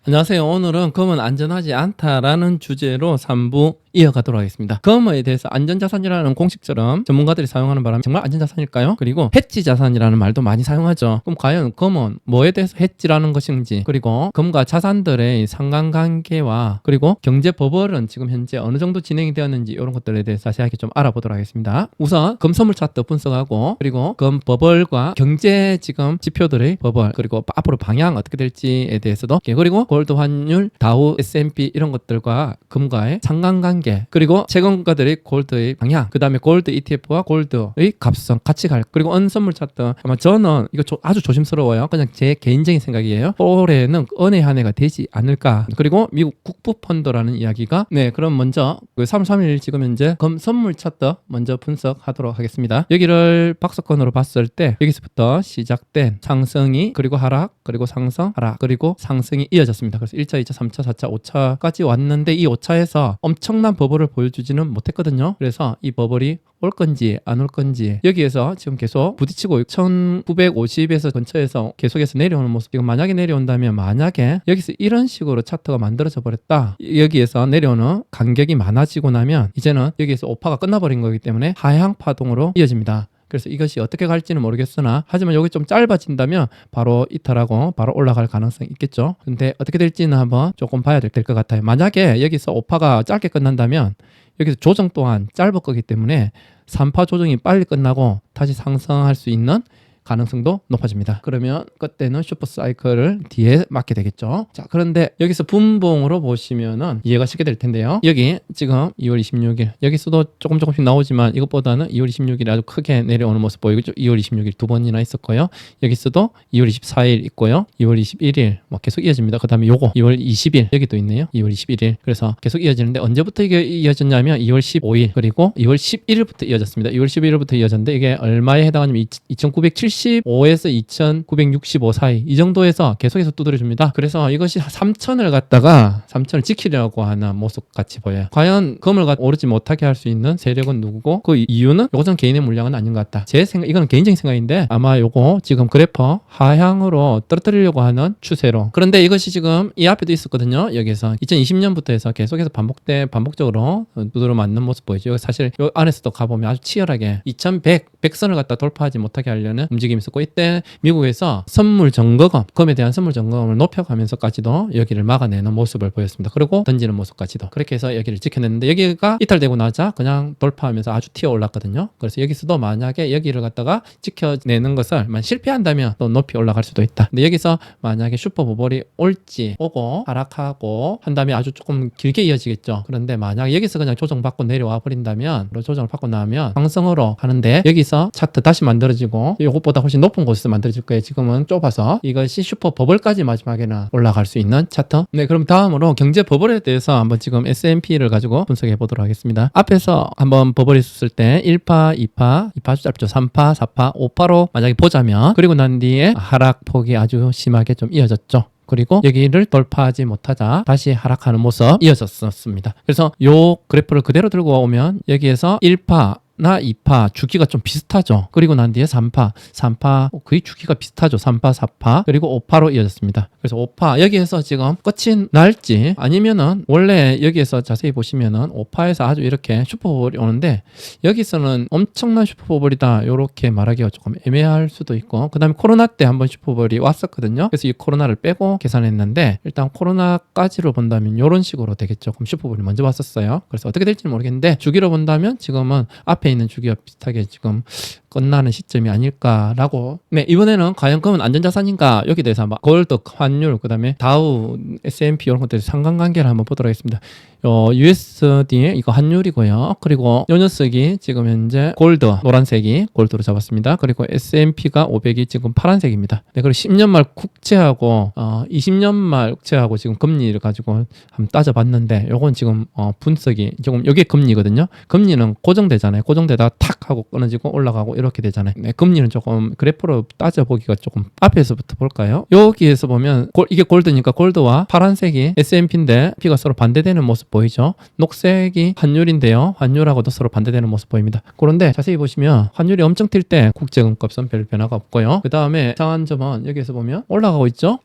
안녕하세요. 오늘은 금은 안전하지 않다라는 주제로 3부 이어가도록 하겠습니다. 금에 대해서 안전자산이라는 공식처럼 전문가들이 사용하는 바람에 정말 안전자산일까요? 그리고 해지 자산이라는 말도 많이 사용하죠. 그럼 과연 금은 뭐에 대해서 해지라는 것인지, 그리고 금과 자산들의 상관관계와 그리고 경제버블은 지금 현재 어느 정도 진행이 되었는지 이런 것들에 대해서 자세하게 좀 알아보도록 하겠습니다. 우선 금 선물 차트 분석하고, 그리고 금 버블과 경제 지금 지표들의 버블, 그리고 앞으로 방향 어떻게 될지에 대해서도, 그리고 골드 환율, 다우, S&P 이런 것들과 금과의 상관관계, 그리고 최근가들의 골드의 방향, 그 다음에 골드 ETF와 골드의 값성 같이 갈, 그리고 은 선물 차트. 아마 저는 이거 아주 조심스러워요. 그냥 제 개인적인 생각이에요. 올해는 은의 한 해가 되지 않을까. 그리고 미국 국부 펀드라는 이야기가, 그럼 먼저 3월 3일 지금 현재 금 선물 차트 먼저 분석하도록 하겠습니다. 여기를 박스권으로 봤을 때 여기서부터 시작된 상승이, 그리고 하락, 그리고 상승, 하락, 그리고 상승이 이어졌습니다. 그래서 1차, 2차, 3차, 4차, 5차까지 왔는데 이 5차에서 엄청난 버블을 보여주지는 못했거든요. 그래서 이 버블이 올 건지 안 올 건지 여기에서 지금 계속 부딪히고 1950에서 근처에서 계속해서 내려오는 모습. 지금 만약에 내려온다면, 만약에 여기서 이런 식으로 차트가 만들어져 버렸다, 여기에서 내려오는 간격이 많아지고 나면 이제는 여기에서 오파가 끝나버린 거기 때문에 하향 파동으로 이어집니다. 그래서 이것이 어떻게 갈지는 모르겠으나, 하지만 여기 좀 짧아진다면 바로 이탈하고 바로 올라갈 가능성이 있겠죠. 근데 어떻게 될지는 한번 조금 봐야 될 것 같아요. 만약에 여기서 오파가 짧게 끝난다면 여기서 조정 또한 짧을 거기 때문에 3파 조정이 빨리 끝나고 다시 상승할 수 있는 가능성도 높아집니다. 그러면 그때는 슈퍼 사이클을 뒤에 맞게 되겠죠. 자, 그런데 여기서 분봉으로 보시면은 이해가 쉽게 될 텐데요. 여기 지금 2월 26일 여기서도 조금씩 나오지만 이것보다는 2월 26일에 아주 크게 내려오는 모습 보이죠. 2월 26일 두 번이나 있었고요. 여기서도 2월 24일 있고요. 2월 21일 계속 이어집니다. 그 다음에 요거 2월 20일 여기도 있네요. 2월 21일. 그래서 계속 이어지는데, 언제부터 이게 이어졌냐면 2월 15일 그리고 2월 11일부터 이어졌습니다. 2월 11일부터 이어졌는데 이게 얼마에 해당하냐면 2975에서 2965 사이, 이 정도에서 계속해서 두드려줍니다. 그래서 이것이 3000을 갖다가 3000을 지키려고 하는 모습 같이 보여요. 과연 금을 오르지 못하게 할 수 있는 세력은 누구고, 그 이유는 이것은 개인의 물량은 아닌 것 같다. 제 생각, 이거는 개인적인 생각인데 아마 요거 지금 그래퍼 하향으로 떨어뜨리려고 하는 추세로. 그런데 이것이 지금 이 앞에도 있었거든요. 여기서 2020년부터 해서 계속해서 반복적으로 두드려 맞는 모습 보이죠. 사실 요 안에서도 가보면 아주 치열하게 2100선을 갖다 돌파하지 못하게 하려는 움직임이 있었고, 이때 미국에서 선물 점검, 금에 대한 선물 점검을 높여가면서까지도 여기를 막아내는 모습을 보였습니다. 그리고 던지는 모습까지도 그렇게 해서 여기를 지켜냈는데, 여기가 이탈되고 나자 그냥 돌파하면서 아주 튀어 올랐거든요. 그래서 여기서도 만약에 여기를 갖다가 지켜내는 것을 실패한다면 또 높이 올라갈 수도 있다. 근데 여기서 만약에 슈퍼 버블이 올지, 오고 하락하고 한 다음에 아주 조금 길게 이어지겠죠. 그런데 만약 여기서 그냥 조정받고 내려와 버린다면, 조정을 받고 나면 상승으로 가는데, 여기서 차트 다시 만들어지고 이것보다 훨씬 높은 곳에서 만들어질 거예요. 지금은 좁아서 이것이 슈퍼 버블까지 마지막에는 올라갈 수 있는 차트. 그럼 다음으로 경제 버블에 대해서 한번 지금 S&P를 가지고 분석해 보도록 하겠습니다. 앞에서 한번 버블이 있었을 때 1파, 2파, 2파 짧죠. 3파, 4파, 5파로 만약에 보자면, 그리고 난 뒤에 하락폭이 아주 심하게 좀 이어졌죠. 그리고 여기를 돌파하지 못하자 다시 하락하는 모습 이어졌었습니다. 그래서 요 그래프를 그대로 들고 오면 여기에서 1파 나 2파 주기가 좀 비슷하죠. 그리고 난 뒤에 3파 거의 주기가 비슷하죠. 3파, 4파, 그리고 5파로 이어졌습니다. 그래서 5파 여기에서 지금 끝이 날지, 아니면은 원래 여기에서 자세히 보시면은 5파에서 아주 이렇게 슈퍼버블이 오는데, 여기서는 엄청난 슈퍼버블이다 이렇게 말하기가 조금 애매할 수도 있고, 그 다음에 코로나 때 한번 슈퍼버블이 왔었거든요. 그래서 이 코로나를 빼고 계산했는데, 일단 코로나까지로 본다면 이런 식으로 되겠죠. 그럼 슈퍼버블이 먼저 왔었어요. 그래서 어떻게 될지는 모르겠는데, 주기로 본다면 지금은 앞에 있는 주기와 비슷하게 지금 끝나는 시점이 아닐까라고. 이번에는 과연 금은 안전자산인가, 여기에 대해서 한번 골드, 환율, 그 다음에 다우, S&P 이런 것들 상관관계를 한번 보도록 하겠습니다. USD 이거 환율이고요. 그리고 요 녀석이 지금 현재 골드, 노란색이 골드로 잡았습니다. 그리고 S&P가 500이 지금 파란색입니다. 그리고 10년 말 국채하고 20년 말 국채하고 지금 금리를 가지고 한번 따져봤는데, 요건 지금 분석이 지금 여기에 금리거든요. 금리는 고정되잖아요. 고정되다가 탁 하고 끊어지고 올라가고 이렇게 되잖아요. 네, 금리는 조금 그래프로 따져보기가 조금 앞에서부터 볼까요? 여기에서 보면 이게 골드니까 골드와 파란색이 S&P인데 P가 서로 반대되는 모습 보이죠? 녹색이 환율인데요. 환율하고도 서로 반대되는 모습 보입니다. 그런데 자세히 보시면 환율이 엄청 뛸 때 국제금값은 별 변화가 없고요. 그 다음에 이상한 점은 여기에서 보면 올라가고 있죠?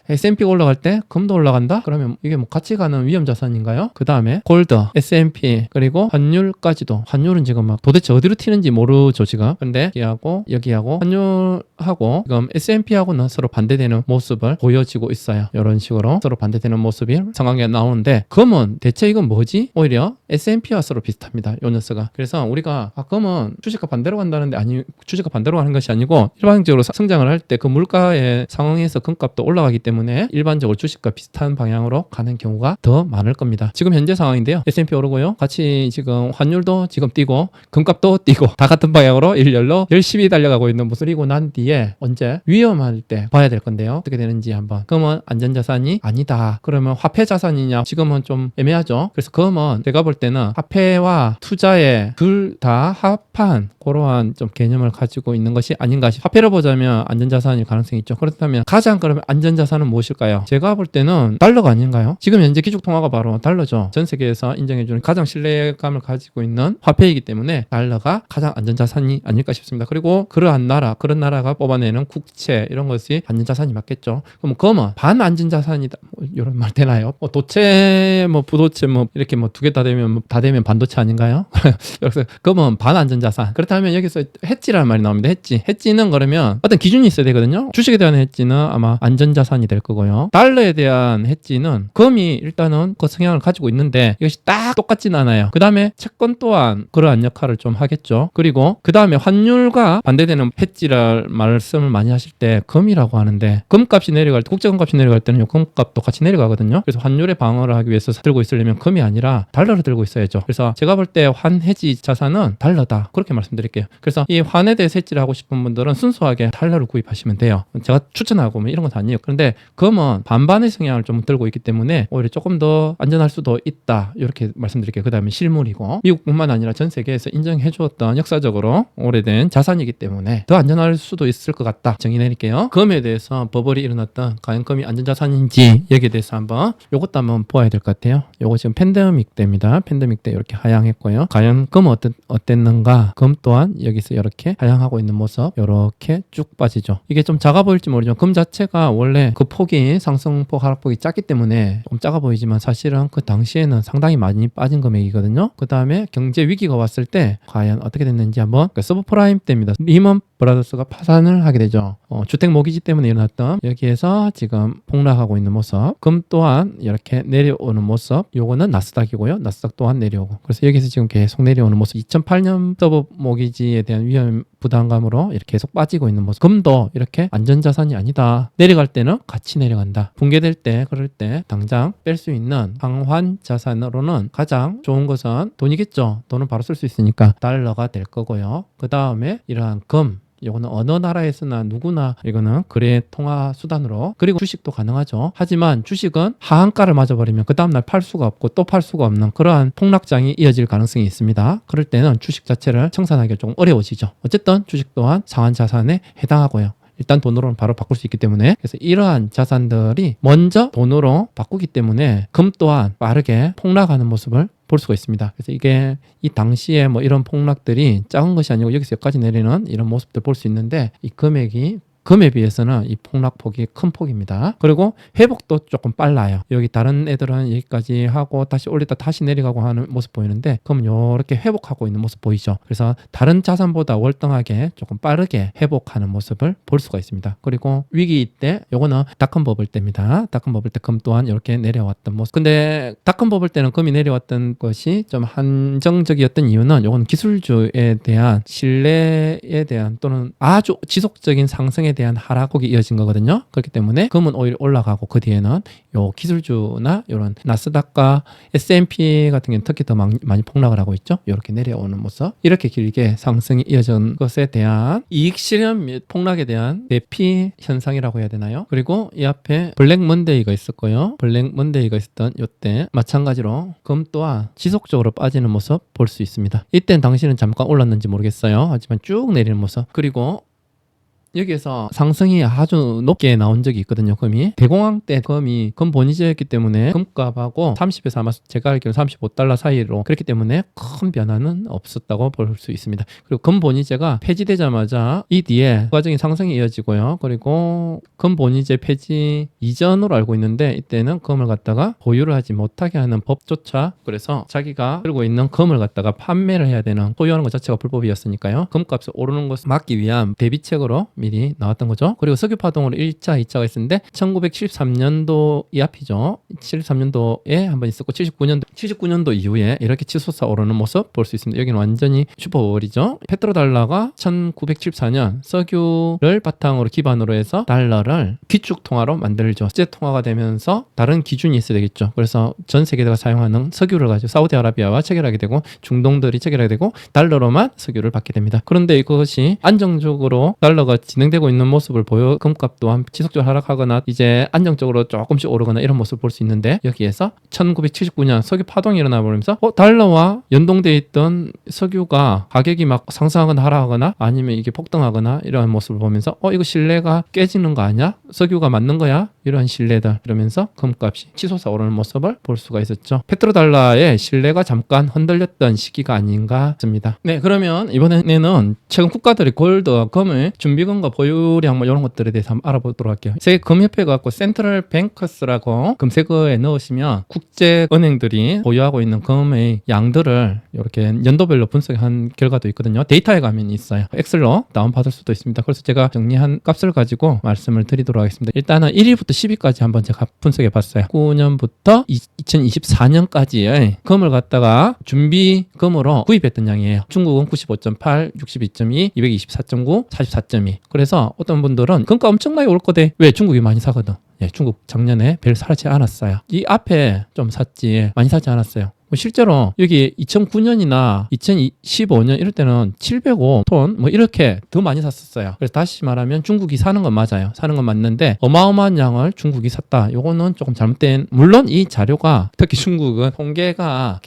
S&P가 올라갈 때 금도 올라간다? 그러면 이게 뭐 같이 가는 위험 자산인가요? 그 다음에 골드, S&P 그리고 환율까지도 환율은 지금 막 도대체 어디로 튀는지 모르죠 지금. 근데 여기하고 환율하고 지금 S&P하고는 서로 반대되는 모습을 보여지고 있어요. 이런 식으로 서로 반대되는 모습이 상황에 나오는데 금은 대체 이건 뭐지? 오히려 S&P와 서로 비슷합니다. 요 녀석은. 그래서 우리가 금은 주식과 반대로 간다는데 아니 주식과 반대로 가는 것이 아니고 일반적으로 성장을 할 때 그 물가의 상황에서 금값도 올라가기 때문에 일반적으로 주식과 비슷한 방향으로 가는 경우가 더 많을 겁니다. 지금 현재 상황인데요. S&P 오르고요. 같이 지금 환율도 지금 뛰고 금값도 뛰고 다 같은 방향으로 일렬로 열심히 달려가고 있는 모습이고 난 뒤에 언제 위험할 때 봐야 될 건데요. 어떻게 되는지 한번. 금은 안전자산이 아니다. 그러면 화폐자산이냐? 지금은 좀 애매하죠. 그래서 금은 제가 볼 때는 화폐와 투자에 둘 다 합한 그러한 좀 개념을 가지고 있는 것이 아닌가 싶어요. 화폐로 보자면 안전자산일 가능성이 있죠. 그렇다면 가장 그러면 안전자산은 무엇일까요? 제가 볼 때는 달러가 아닌가요? 지금 현재 기축통화가 바로 달러죠. 전 세계에서 인정해주는 가장 신뢰감을 가지고 있는 화폐이기 때문에 달러가 가장 안전자산이 아닐까 싶습니다. 그리고 그런 나라가 뽑아내는 국채 이런 것이 안전자산이 맞겠죠. 그럼 금은 반안전자산이다. 뭐 이런 말 되나요? 도체, 부도체 이렇게 두 개 다 되면 반도체 아닌가요? 그래서 금은 반안전자산. 그렇다면 여기서 해지라는 말이 나옵니다. 해지는 그러면 어떤 기준이 있어야 되거든요. 주식에 대한 해지는 아마 안전자산이 될 거고요. 달러에 대한 해지는 금이 일단은 그 성향을 가지고 있는데 이것이 딱 똑같지는 않아요. 그 다음에 채권 또한 그러한 역할을 좀 하겠죠. 그리고 그 다음에 환율과 반대되는 해지를 말씀을 많이 하실 때 금이라고 하는데 금값이 내려갈 때 국제금값이 내려갈 때는 금값도 같이 내려가거든요. 그래서 환율의 방어를 하기 위해서 들고 있으려면 금이 아니라 달러를 들고 있어야죠. 그래서 제가 볼 때 환해지 자산은 달러다. 그렇게 말씀드릴게요. 그래서 이 환에 대해서 해지를 하고 싶은 분들은 순수하게 달러를 구입하시면 돼요. 제가 추천하고 이런 건 아니에요. 그런데 금은 반반의 성향을 좀 들고 있기 때문에 오히려 조금 더 안전할 수도 있다. 이렇게 말씀드릴게요. 그 다음에 실물이고 미국뿐만 아니라 전 세계에서 인정해 주었던 역사적으로 오래된 자산이기 때문에 더 안전할 수도 있을 것 같다. 정의 내릴게요. 금에 대해서 버블이 일어났던 과연 금이 안전자산인지 여기에 대해서 요것도 한번 보아야 될 것 같아요. 요거 지금 팬데믹 때입니다. 팬데믹 때 이렇게 하향했고요. 과연 금은 어땠는가? 금 또한 여기서 이렇게 하향하고 있는 모습 이렇게 쭉 빠지죠. 이게 좀 작아 보일지 모르지만 금 자체가 원래 그 폭이 상승폭 하락폭이 작기 때문에 좀 작아 보이지만 사실은 그 당시에는 상당히 많이 빠진 금액이거든요. 그 다음에 경제 위기가 왔을 때 과연 어떻게 됐는지 한번 서브프라임 때입니다. 리먼 브라더스가 파산을 하게 되죠. 주택 모기지 때문에 일어났던 여기에서 지금 폭락하고 있는 모습. 금 또한 이렇게 내려오는 모습. 요거는 나스닥이고요. 나스닥 또한 내려오고. 그래서 여기서 지금 계속 내려오는 모습. 2008년 서브 모기지에 대한 위험 부담감으로 이렇게 계속 빠지고 있는 모습. 금도 이렇게 안전자산이 아니다. 내려갈 때는 같이 내려간다. 붕괴될 때 그럴 때 당장 뺄 수 있는 상환 자산으로는 가장 좋은 것은 돈이겠죠. 돈은 바로 쓸 수 있으니까 달러가 될 거고요. 그 다음에 이러한 금 이거는 어느 나라에서나 누구나 이거는 거래 통화 수단으로 그리고 주식도 가능하죠. 하지만 주식은 하한가를 맞아버리면 그 다음날 팔 수가 없고 또 팔 수가 없는 그러한 폭락장이 이어질 가능성이 있습니다. 그럴 때는 주식 자체를 청산하기가 조금 어려워지죠. 어쨌든 주식 또한 상환 자산에 해당하고요. 일단 돈으로는 바로 바꿀 수 있기 때문에 그래서 이러한 자산들이 먼저 돈으로 바꾸기 때문에 금 또한 빠르게 폭락하는 모습을 볼 수가 있습니다. 그래서 이게 이 당시에 이런 폭락들이 작은 것이 아니고 여기서 여기까지 내리는 이런 모습들 볼 수 있는데 이 금에 비해서는 이 폭락폭이 큰 폭입니다. 그리고 회복도 조금 빨라요. 여기 다른 애들은 여기까지 하고 다시 올렸다 다시 내려가고 하는 모습 보이는데 금은 이렇게 회복하고 있는 모습 보이죠. 그래서 다른 자산보다 월등하게 조금 빠르게 회복하는 모습을 볼 수가 있습니다. 그리고 위기 때 요거는 닷컴 버블 때입니다. 닷컴 버블 때 금 또한 이렇게 내려왔던 모습. 근데 닷컴 버블 때는 금이 내려왔던 것이 좀 한정적이었던 이유는 요건 기술주에 대한 신뢰에 대한 또는 아주 지속적인 상승에 대한 하락폭이 이어진 거거든요. 그렇기 때문에 금은 오히려 올라가고 그 뒤에는 요 기술주나 이런 나스닥과 S&P 같은 경우는 특히 더 많이 폭락을 하고 있죠. 이렇게 내려오는 모습, 이렇게 길게 상승이 이어진 것에 대한 이익 실현 및 폭락에 대한 대피 현상이라고 해야 되나요? 그리고 이 앞에 블랙 먼데이가 있었고요. 블랙 먼데이가 있었던 이때 마찬가지로 금 또한 지속적으로 빠지는 모습 볼 수 있습니다. 이때는 당시는 잠깐 올랐는지 모르겠어요. 하지만 쭉 내리는 모습. 그리고 여기에서 상승이 아주 높게 나온 적이 있거든요. 금이 대공황 때 금이 금 본위제였기 때문에 금값하고 30에서 아마 제가 알기로는 35달러 사이로, 그렇기 때문에 큰 변화는 없었다고 볼 수 있습니다. 그리고 금 본위제가 폐지되자마자 이 뒤에 과정이 상승이 이어지고요. 그리고 금 본위제 폐지 이전으로 알고 있는데 이때는 금을 갖다가 보유를 하지 못하게 하는 법조차, 그래서 자기가 들고 있는 금을 갖다가 판매를 해야 되는, 소유하는 것 자체가 불법이었으니까요. 금값이 오르는 것을 막기 위한 대비책으로 미리 나왔던 거죠. 그리고 석유 파동으로 1차, 2차가 있었는데 1973년도 이 앞이죠. 73년도에 한번 있었고 79년도 이후에 이렇게 치솟아 오르는 모습 볼 수 있습니다. 여기는 완전히 슈퍼월이죠. 페트로달러가 1974년 석유를 바탕으로 기반으로 해서 달러를 기축 통화로 만들죠. 국제 통화가 되면서 다른 기준이 있어야 되겠죠. 그래서 전 세계가 사용하는 석유를 가지고 사우디아라비아와 체결하게 되고 중동들이 체결하게 되고 달러로만 석유를 받게 됩니다. 그런데 이것이 안정적으로 달러가 진행되고 있는 모습을 보여 금값 또한 지속적으로 하락하거나 이제 안정적으로 조금씩 오르거나 이런 모습을 볼 수 있는데, 여기에서 1979년 석유 파동이 일어나 버리면서 달러와 연동되어 있던 석유가 가격이 막 상승하거나 하락하거나 아니면 이게 폭등하거나 이러한 모습을 보면서 이거 신뢰가 깨지는 거 아니야? 석유가 맞는 거야? 이러한 신뢰들, 이러면서 금값이 치솟아 오르는 모습을 볼 수가 있었죠. 페트로달러의 신뢰가 잠깐 흔들렸던 시기가 아닌가 싶습니다. 네, 그러면 이번에는 최근 국가들이 골드와 금을 준비금과 보유량 뭐 이런 것들에 대해서 한번 알아보도록 할게요. 세계 금협회가 갖고 센트럴 뱅커스라고 금세거에 넣으시면 국제은행들이 보유하고 있는 금의 양들을 이렇게 연도별로 분석한 결과도 있거든요. 데이터에 가면 있어요. 엑셀로 다운받을 수도 있습니다. 그래서 제가 정리한 값을 가지고 말씀을 드리도록 하겠습니다. 일단은 1위부터 10위까지 한번 제가 분석해 봤어요. 9년부터 2024년까지의 금을 갖다가 준비금으로 구입했던 양이에요. 중국은 95.8, 62.2, 224.9, 44.2. 그래서 어떤 분들은 금값 엄청나게 올 거대. 왜? 중국이 많이 사거든. 예, 중국 작년에 별 사지 않았어요. 이 앞에 좀 샀지 많이 사지 않았어요. 실제로 여기 2009년이나 2015년 이럴 때는 705톤 뭐 이렇게 더 많이 샀었어요. 그래서 다시 말하면 중국이 사는 건 맞아요. 사는 건 맞는데 어마어마한 양을 중국이 샀다. 요거는 조금 잘못된, 물론 이 자료가 특히 중국은 통계가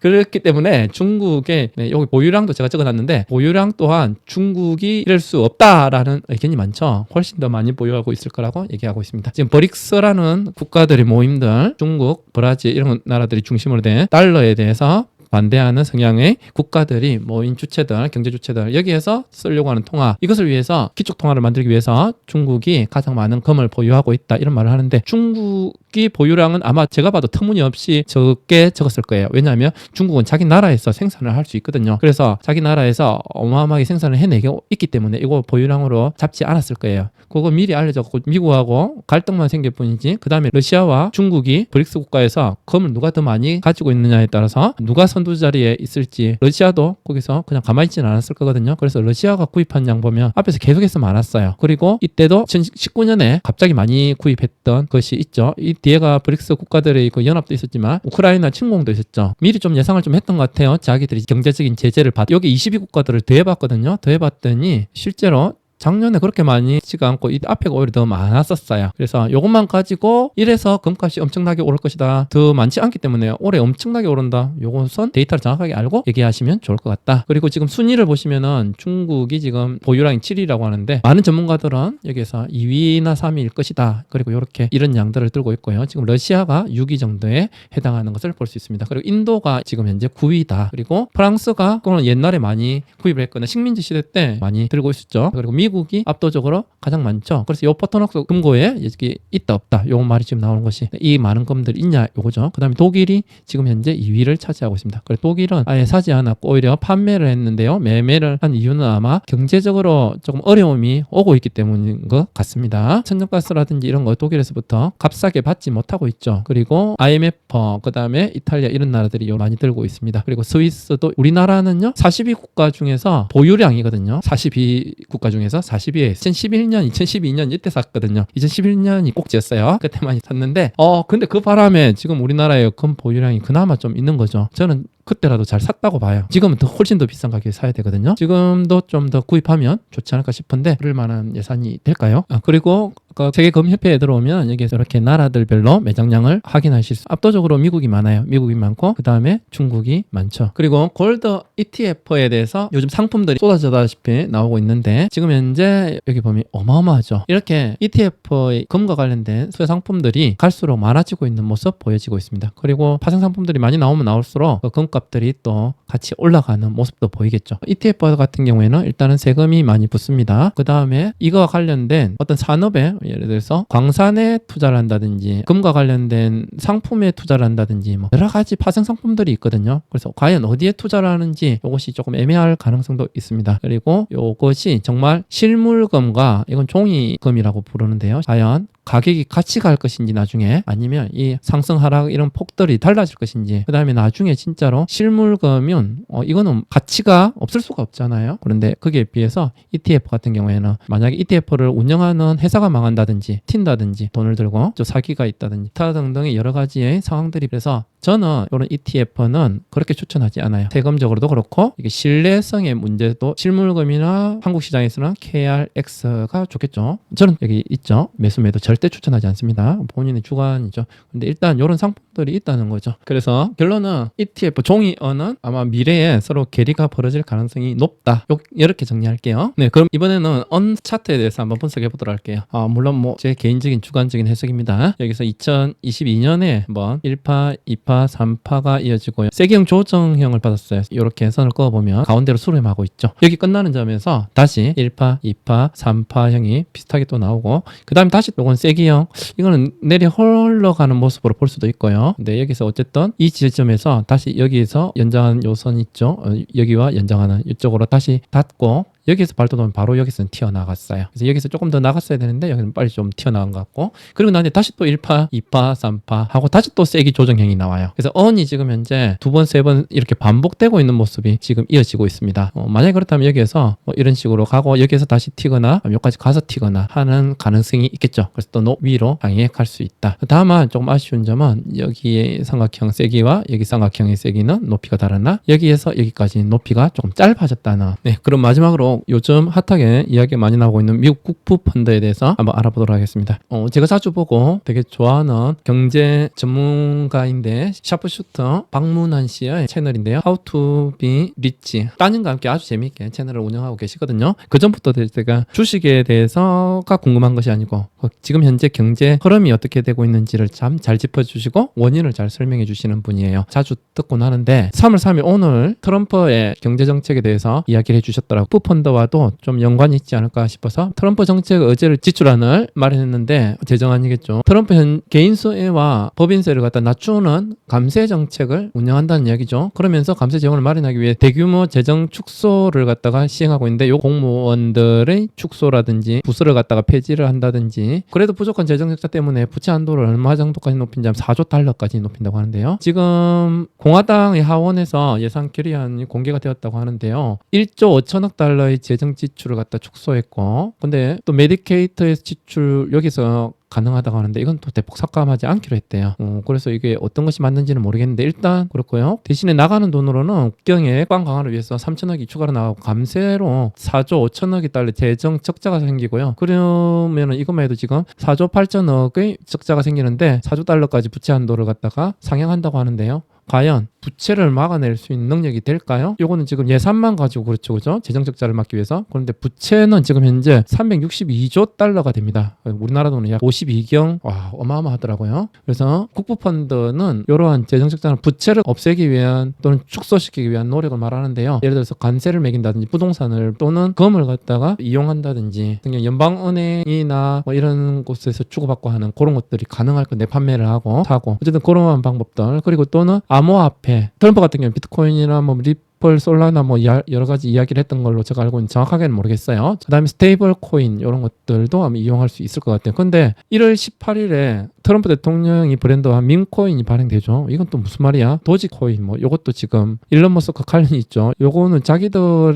그렇기 때문에 중국의 여기 보유량도 제가 적어놨는데 보유량 또한 중국이 이럴 수 없다라는 의견이 많죠. 훨씬 더 많이 보유하고 있을 거라고 얘기하고 있습니다. 지금 브릭스라는 국가들의 모임들, 중국, 브라질 이런 나라들이 중심으로 된 달러에 대해서 반대하는 성향의 국가들이 모인 주체들, 경제 주체들, 여기에서 쓰려고 하는 통화, 이것을 위해서 기축 통화를 만들기 위해서 중국이 가장 많은 금을 보유하고 있다, 이런 말을 하는데, 중국이 보유량은 아마 제가 봐도 터무니없이 적게 적었을 거예요. 왜냐하면 중국은 자기 나라에서 생산을 할 수 있거든요. 그래서 자기 나라에서 어마어마하게 생산을 해내고 있기 때문에 이거 보유량으로 잡지 않았을 거예요. 그거 미리 알려졌고 미국하고 갈등만 생길 뿐이지, 그 다음에 러시아와 중국이 브릭스 국가에서 금을 누가 더 많이 가지고 있느냐에 따라서 누가 선두 자리에 있을지, 러시아도 거기서 그냥 가만히 있지는 않았을 거거든요. 그래서 러시아가 구입한 양 보면 앞에서 계속해서 많았어요. 그리고 이때도 2019년에 갑자기 많이 구입했던 것이 있죠. 이 뒤에가 브릭스 국가들의 그 연합도 있었지만 우크라이나 침공도 있었죠. 미리 좀 예상을 좀 했던 것 같아요. 자기들이 경제적인 제재를 여기 22국가들을 더해봤거든요. 더해봤더니 실제로 작년에 그렇게 많이 지가 않고 이 앞에가 오히려 더 많았었어요. 그래서 이것만 가지고 이래서 금값이 엄청나게 오를 것이다, 더 많지 않기 때문에 올해 엄청나게 오른다, 요것은 데이터를 정확하게 알고 얘기하시면 좋을 것 같다. 그리고 지금 순위를 보시면은 중국이 지금 보유량이 7위라고 하는데, 많은 전문가들은 여기에서 2위나 3위일 것이다. 그리고 이렇게 이런 양들을 들고 있고요. 지금 러시아가 6위 정도에 해당하는 것을 볼 수 있습니다. 그리고 인도가 지금 현재 9위다. 그리고 프랑스가 그거는 옛날에 많이 구입을 했거나 식민지 시대 때 많이 들고 있었죠. 그리고 미국이 압도적으로 가장 많죠. 그래서 요 포토녹스 금고에 여기 있다 없다, 요 말이 지금 나오는 것이 이 많은 금들이 있냐 요거죠. 그 다음에 독일이 지금 현재 2위를 차지하고 있습니다. 그래서 독일은 아예 사지 않았고 오히려 판매를 했는데요. 매매를 한 이유는 아마 경제적으로 조금 어려움이 오고 있기 때문인 것 같습니다. 천연가스라든지 이런 거 독일에서부터 값싸게 받지 못하고 있죠. 그리고 IMF, 그 다음에 이탈리아 이런 나라들이 많이 들고 있습니다. 그리고 스위스도, 우리나라는요 42국가 중에서 보유량이거든요. 42국가 중에서 42에 2011년, 2012년 이때 샀거든요. 2011년이 꼭지였어요. 그때 많이 샀는데 근데 그 바람에 지금 우리나라의 금 보유량이 그나마 좀 있는 거죠. 저는 그때라도 잘 샀다고 봐요. 지금은 훨씬 더 비싼 가격에 사야 되거든요. 지금도 좀 더 구입하면 좋지 않을까 싶은데 그럴 만한 예산이 될까요? 그리고 세계금협회에 들어오면 여기에서 이렇게 나라들별로 매장량을 확인하실 수, 압도적으로 미국이 많아요. 미국이 많고 그 다음에 중국이 많죠. 그리고 골드 ETF에 대해서 요즘 상품들이 쏟아져다시피 나오고 있는데 지금 현재 여기 보면 어마어마하죠. 이렇게 ETF의 금과 관련된 수혜 상품들이 갈수록 많아지고 있는 모습 보여지고 있습니다. 그리고 파생 상품들이 많이 나오면 나올수록 그 금값들이 또 같이 올라가는 모습도 보이겠죠. ETF 같은 경우에는 일단은 세금이 많이 붙습니다. 그 다음에 이거와 관련된 어떤 산업에 예를 들어서 광산에 투자를 한다든지 금과 관련된 상품에 투자를 한다든지 뭐 여러 가지 파생 상품들이 있거든요. 그래서 과연 어디에 투자를 하는지 이것이 조금 애매할 가능성도 있습니다. 그리고 이것이 정말 실물금과 이건 종이금이라고 부르는데요. 과연 가격이 같이 갈 것인지 나중에 아니면 이 상승 하락 이런 폭들이 달라질 것인지 그 다음에 나중에 진짜로 실물금은 이거는 가치가 없을 수가 없잖아요. 그런데 거기에 비해서 ETF 같은 경우에는 만약에 ETF를 운영하는 회사가 망한다든지 튄다든지 돈을 들고 또 사기가 있다든지 기타 등등의 여러 가지의 상황들이 그래서 저는 이런 ETF는 그렇게 추천하지 않아요. 세금적으로도 그렇고 이게 신뢰성의 문제도 실물금이나 한국 시장에서는 KRX가 좋겠죠. 저는 여기 있죠. 매수 절대 추천하지 않습니다. 본인의 주관이죠. 근데 일단 이런 상품들이 있다는 거죠. 그래서 결론은 ETF 종이어는 아마 미래에 서로 괴리가 벌어질 가능성이 높다. 이렇게 정리할게요. 네, 그럼 이번에는 언 차트에 대해서 한번 분석해 보도록 할게요. 물론 뭐 제 개인적인 주관적인 해석입니다. 여기서 2022년에 한번 1파, 2파, 3파가 이어지고요. 세기형 조정형을 받았어요. 이렇게 선을 그어보면 가운데로 수렴하고 있죠. 여기 끝나는 점에서 다시 1파, 2파, 3파형이 비슷하게 또 나오고 그 다음에 다시 요건 세기형 이거는 내려 흘러가는 모습으로 볼 수도 있고요. 근데 여기서 어쨌든 이 지점에서 다시 여기에서 연장하는 요선 있죠. 여기와 연장하는 이쪽으로 다시 닫고 여기에서 발돋우면 바로 여기서는 튀어나갔어요. 그래서 여기서 조금 더 나갔어야 되는데 여기는 빨리 좀 튀어나간 것 같고 그리고 나중에 다시 또 1파, 2파, 3파 하고 다시 또 세기 조정형이 나와요. 그래서 언이 지금 현재 두 번, 세 번 이렇게 반복되고 있는 모습이 지금 이어지고 있습니다. 만약에 그렇다면 여기에서 뭐 이런 식으로 가고 여기에서 다시 튀거나 여기까지 가서 튀거나 하는 가능성이 있겠죠. 그래서 또 위로 향해 갈 수 있다. 다만 조금 아쉬운 점은 여기에 삼각형 세기와 여기 삼각형의 세기는 높이가 다르나 여기에서 여기까지 높이가 조금 짧아졌다는 네, 그럼 마지막으로 요즘 핫하게 이야기가 많이 나오고 있는 미국 국부 펀드에 대해서 한번 알아보도록 하겠습니다. 제가 자주 보고 되게 좋아하는 경제 전문가인데 샤프슈터 박문환 씨의 채널인데요. How to be rich 따님과 함께 아주 재미있게 채널을 운영하고 계시거든요. 그 전부터 제가 주식에 대해서가 궁금한 것이 아니고 지금 현재 경제 흐름이 어떻게 되고 있는지를 참 잘 짚어주시고 원인을 잘 설명해 주시는 분이에요. 자주 듣곤 하는데 3월 3일 오늘 트럼프의 경제정책에 대해서 이야기를 해주셨더라고요. 국부 펀드와도 좀 연관이 있지 않을까 싶어서 트럼프 정책 의제를 지출안을 마련했는데 재정안이겠죠. 트럼프 개인소외와 법인세를 갖다 낮추는 감세 정책을 운영한다는 이야기죠. 그러면서 감세 재원을 마련하기 위해 대규모 재정 축소를 갖다가 시행하고 있는데 요 공무원들의 축소라든지 부서를 갖다가 폐지를 한다든지 그래도 부족한 재정 적자 때문에 부채 한도를 얼마 정도까지 높인지 하면 4조 달러까지 높인다고 하는데요. 지금 공화당의 하원에서 예산 결의안이 공개가 되었다고 하는데요. 1조 5천억 달러의 재정 지출을 갖다 축소했고 근데 또 메디케이트에서 지출 여기서 가능하다고 하는데 이건 또 대폭 삭감하지 않기로 했대요. 그래서 이게 어떤 것이 맞는지는 모르겠는데 일단 그렇고요. 대신에 나가는 돈으로는 국경의 관 강화를 위해서 3천억이 추가로 나가고 감세로 4조 5천억이 달러 재정 적자가 생기고요. 그러면은 이것만 해도 지금 4조 8천억의 적자가 생기는데 4조 달러까지 부채 한도를 갖다가 상향한다고 하는데요. 과연 부채를 막아낼 수 있는 능력이 될까요? 요거는 지금 예산만 가지고 그죠? 재정 적자를 막기 위해서. 그런데 부채는 지금 현재 362조 달러가 됩니다. 우리나라 돈은 약 52경. 와, 어마어마하더라고요. 그래서 국부펀드는 이러한 재정 적자는 부채를 없애기 위한 또는 축소시키기 위한 노력을 말하는데요. 예를 들어서 관세를 매긴다든지 부동산을 또는 금을 갖다가 이용한다든지 그냥 연방은행이나 뭐 이런 곳에서 주고받고 하는 그런 것들이 가능할 건데 판매를 하고 사고 어쨌든 그런 방법들 그리고 또는 암호화폐 트럼프 같은 경우는 비트코인이나 뭐 리플, 솔라나 뭐 여러 가지 이야기를 했던 걸로 제가 알고 있는데 정확하게는 모르겠어요. 그다음에 스테이블 코인 이런 것들도 아마 이용할 수 있을 것 같아요. 근데 1월 18일에 트럼프 대통령이 브랜드한 민코인이 발행되죠. 이건 또 무슨 말이야? 도지코인 뭐 이것도 지금 일론 머스크 관련이 있죠. 요거는 자기들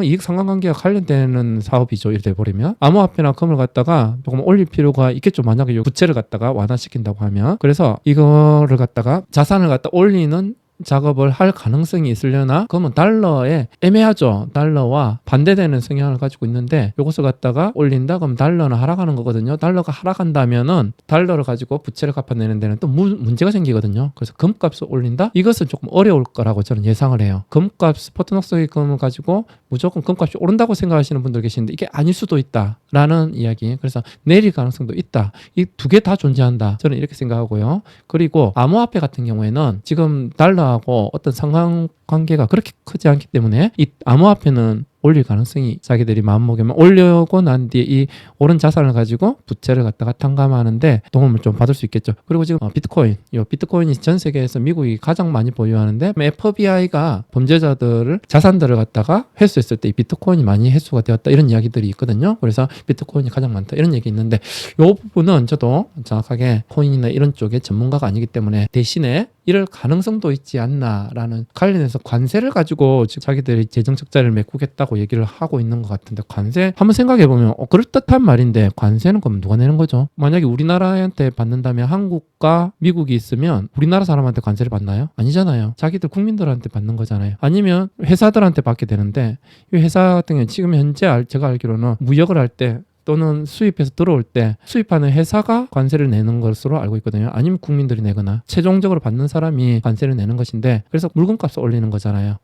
이익 상관관계가 관련되는 사업이죠. 이렇게 돼버리면 암호화폐나 금을 갖다가 조금 올릴 필요가 있겠죠. 만약에 요 부채를 갖다가 완화시킨다고 하면. 그래서 이거를 갖다가 자산을 갖다 올리는 작업을 할 가능성이 있으려나? 그러면 달러에 애매하죠. 달러와 반대되는 성향을 가지고 있는데 이것을 갖다가 올린다? 그럼 달러는 하락하는 거거든요. 달러가 하락한다면은 달러를 가지고 부채를 갚아내는 데는 또 문제가 생기거든요. 그래서 금값을 올린다? 이것은 조금 어려울 거라고 저는 예상을 해요. 금값, 스포트녹스의 금을 가지고 무조건 금값이 오른다고 생각하시는 분들 계시는데 이게 아닐 수도 있다라는 이야기. 그래서 내릴 가능성도 있다. 이 두 개 다 존재한다. 저는 이렇게 생각하고요. 그리고 암호화폐 같은 경우에는 지금 달러하고 어떤 상관관계가 그렇게 크지 않기 때문에 이 암호화폐는 올릴 가능성이 자기들이 마음먹으면 올려고 난 뒤에 이 오른 자산을 가지고 부채를 갖다가 탕감하는데 도움을 좀 받을 수 있겠죠. 그리고 지금 비트코인이 전 세계에서 미국이 가장 많이 보유하는데 FBI가 범죄자들을 자산들을 갖다가 회수했을 때 이 비트코인이 많이 회수가 되었다 이런 이야기들이 있거든요. 그래서 비트코인이 가장 많다 이런 얘기 있는데 이 부분은 저도 정확하게 코인이나 이런 쪽에 전문가가 아니기 때문에 대신에 이럴 가능성도 있지 않나라는 관련해서 관세를 가지고 지금 자기들이 재정 적자를 메꾸겠다고 얘기를 하고 있는 것 같은데 관세 한번 생각해보면 그럴듯한 말인데 관세는 그럼 누가 내는 거죠? 만약에 우리나라한테 받는다면 한국과 미국이 있으면 우리나라 사람한테 관세를 받나요? 아니잖아요. 자기들 국민들한테 받는 거잖아요. 아니면 회사들한테 받게 되는데 이 회사 같은 경우는 지금 현재 제가 알기로는 무역을 할 때 또는 수입해서 들어올 때 수입하는 회사가 관세를 내는 것으로 알고 있거든요. 아니면 국민들이 내거나 최종적으로 받는 사람이 관세를 내는 것인데 그래서 물건값을 올리는 거잖아요.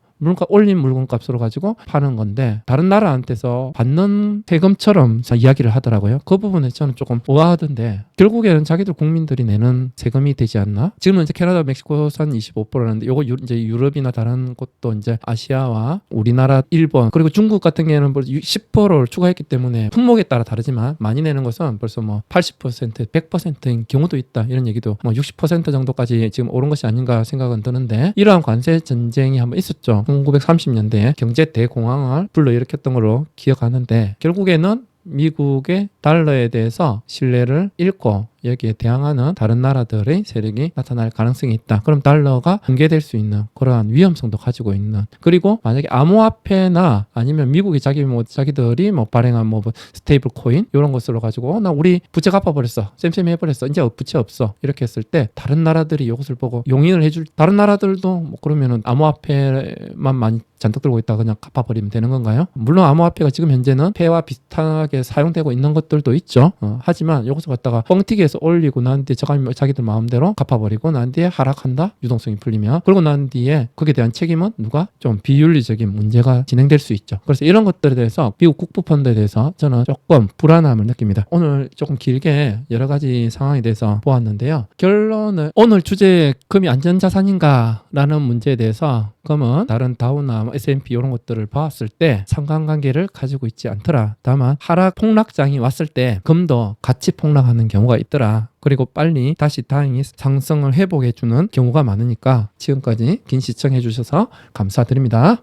올린 물건값으로 가지고 파는 건데 다른 나라한테서 받는 세금처럼 이야기를 하더라고요. 그 부분에 저는 조금 의아하던데 결국에는 자기들 국민들이 내는 세금이 되지 않나? 지금은 이제 캐나다, 멕시코산 25%라는데 요거 이제 유럽이나 다른 곳도 이제 아시아와 우리나라, 일본 그리고 중국 같은 경우에는 10%를 추가했기 때문에 품목에 따라 다르지만 많이 내는 것은 벌써 뭐 80%, 100%인 경우도 있다 이런 얘기도 뭐 60% 정도까지 지금 오른 것이 아닌가 생각은 드는데 이러한 관세 전쟁이 한번 있었죠. 1930년대에 경제 대공황을 불러일으켰던 걸로 기억하는데 결국에는 미국의 달러에 대해서 신뢰를 잃고 여기에 대항하는 다른 나라들의 세력이 나타날 가능성이 있다. 그럼 달러가 붕괴될 수 있는 그러한 위험성도 가지고 있는. 그리고 만약에 암호화폐나 아니면 미국이 자기들이 발행한 스테이블 코인 이런 것으로 가지고 나 우리 부채 갚아버렸어. 쌤쌤이 해버렸어. 이제 부채 없어. 이렇게 했을 때 다른 나라들이 이것을 보고 용인을 해줄 다른 나라들도 그러면은 암호화폐만 많이 잔뜩 들고 있다 그냥 갚아버리면 되는 건가요? 물론 암호화폐가 지금 현재는 폐와 비슷하게 사용되고 있는 것들도 있죠. 하지만 이것을 갖다가 뻥튀기해서 올리고 난 뒤에 자기들 마음대로 갚아버리고 난 뒤에 하락한다? 유동성이 풀리면. 그러고 난 뒤에 거기에 대한 책임은 누가? 좀 비윤리적인 문제가 진행될 수 있죠. 그래서 이런 것들에 대해서 미국 국부펀드에 대해서 저는 조금 불안함을 느낍니다. 오늘 조금 길게 여러 가지 상황에 대해서 보았는데요. 결론은 오늘 주제 금이 안전자산인가 라는 문제에 대해서 금은 다른 다우나 S&P 이런 것들을 봤을 때 상관관계를 가지고 있지 않더라. 다만 하락 폭락장이 왔을 때 금도 같이 폭락하는 경우가 있더라. 그리고 빨리 다시 다행히 상승을 회복해주는 경우가 많으니까 지금까지 긴 시청해 주셔서 감사드립니다.